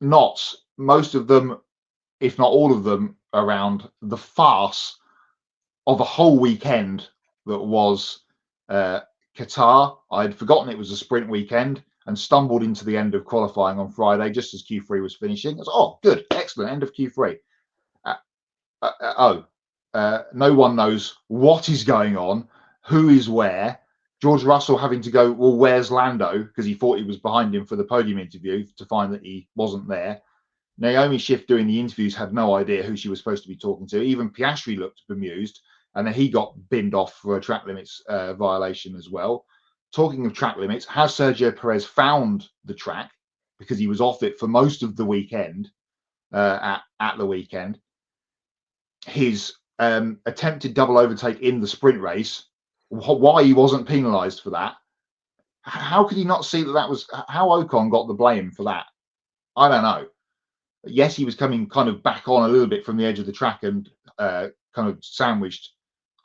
NOTS, most of them, if not all of them, around the farce of a whole weekend that was Qatar. I'd forgotten it was a sprint weekend and stumbled into the end of qualifying on Friday just as Q3 was finishing. I was, oh, good, excellent, end of Q3. No one knows what is going on, who is where. George Russell having to go, well, where's Lando? Because he thought he was behind him for the podium interview, to find that he wasn't there. Naomi Schiff doing the interviews had no idea who she was supposed to be talking to. Even Piastri looked bemused, and then he got binned off for a track limits violation as well. Talking of track limits, has Sergio Perez found the track? Because he was off it for most of the weekend, at the weekend. His attempted double overtake in the sprint race, why he wasn't penalised for that. How could he not see that was how Ocon got the blame for that? I don't know. Yes, he was coming kind of back on a little bit from the edge of the track and kind of sandwiched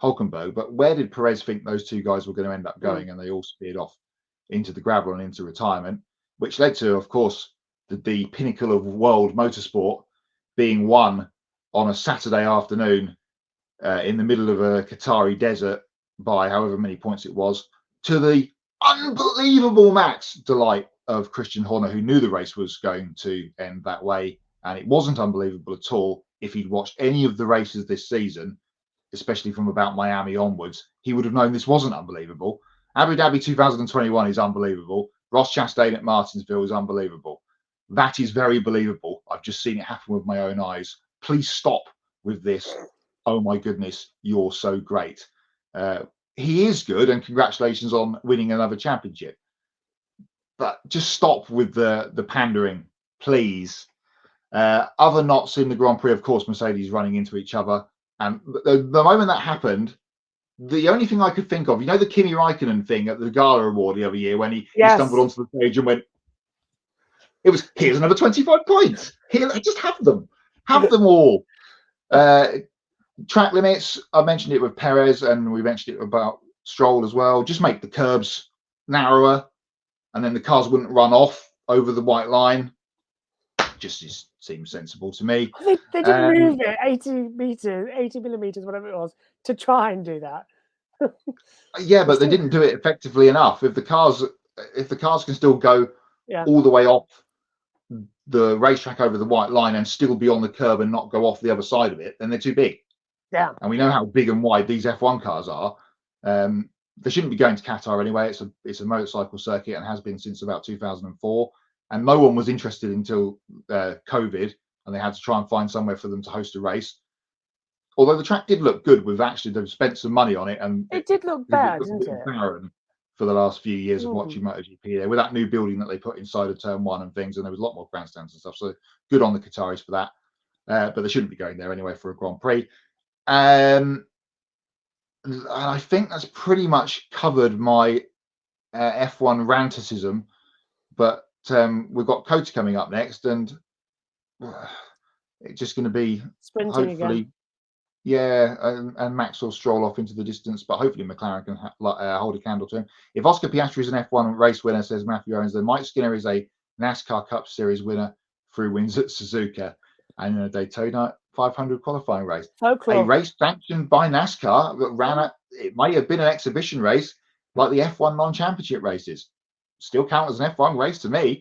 Hulkenberg, but where did Perez think those two guys were going to end up going? And they all speared off into the gravel and into retirement, which led to, of course, the pinnacle of world motorsport being won on a Saturday afternoon in the middle of a Qatari desert by however many points it was, to the unbelievable Max delight of Christian Horner, who knew the race was going to end that way. And it wasn't unbelievable at all. If he'd watched any of the races this season, especially from about Miami onwards, he would have known this wasn't unbelievable. Abu Dhabi 2021 is unbelievable. Ross Chastain at Martinsville is unbelievable. That is very believable. I've just seen it happen with my own eyes. Please stop with this. Oh my goodness, you're so great. He is good, and congratulations on winning another championship. But just stop with the pandering, please. Other knots in the Grand Prix, of course, Mercedes running into each other. And the moment that happened, the only thing I could think of, you know, the Kimi Raikkonen thing at the Gala Award the other year when he stumbled onto the stage and went, it was, here's another 25 points. Here, just have them. Have them all. Track limits, I mentioned it with Perez, and we mentioned it about Stroll as well. Just make the curbs narrower, and then the cars wouldn't run off over the white line. Just seems sensible to me. They did move it 80 millimeters, whatever it was, to try and do that. Yeah, but they didn't do it effectively enough. If the cars can still go all the way off the racetrack over the white line and still be on the curb and not go off the other side of it, then they're too big. Yeah. And we know how big and wide these F1 cars are. They shouldn't be going to Qatar anyway. It's a motorcycle circuit and has been since about 2004. And no one was interested until COVID, and they had to try and find somewhere for them to host a race. Although the track did look good, they've spent some money on it, and it did look bad, didn't it? Barren for the last few years of watching MotoGP there, with that new building that they put inside of Turn 1 and things, and there was a lot more grandstands and stuff. So good on the Qataris for that. But they shouldn't be going there anyway for a Grand Prix. And I think that's pretty much covered my F1 ranticism. But we've got Kota coming up next, and it's just going to be sprinting hopefully again. Yeah, and Max will stroll off into the distance, but hopefully McLaren can hold a candle to him. If Oscar Piastri is an F1 race winner, says Matthew Owens, then Mike Skinner is a NASCAR Cup Series winner through wins at Suzuka and in a Daytona 500 qualifying race. A race sanctioned by NASCAR that ran it may have been an exhibition race like the F1 non-championship races. Still count as an F1 race to me.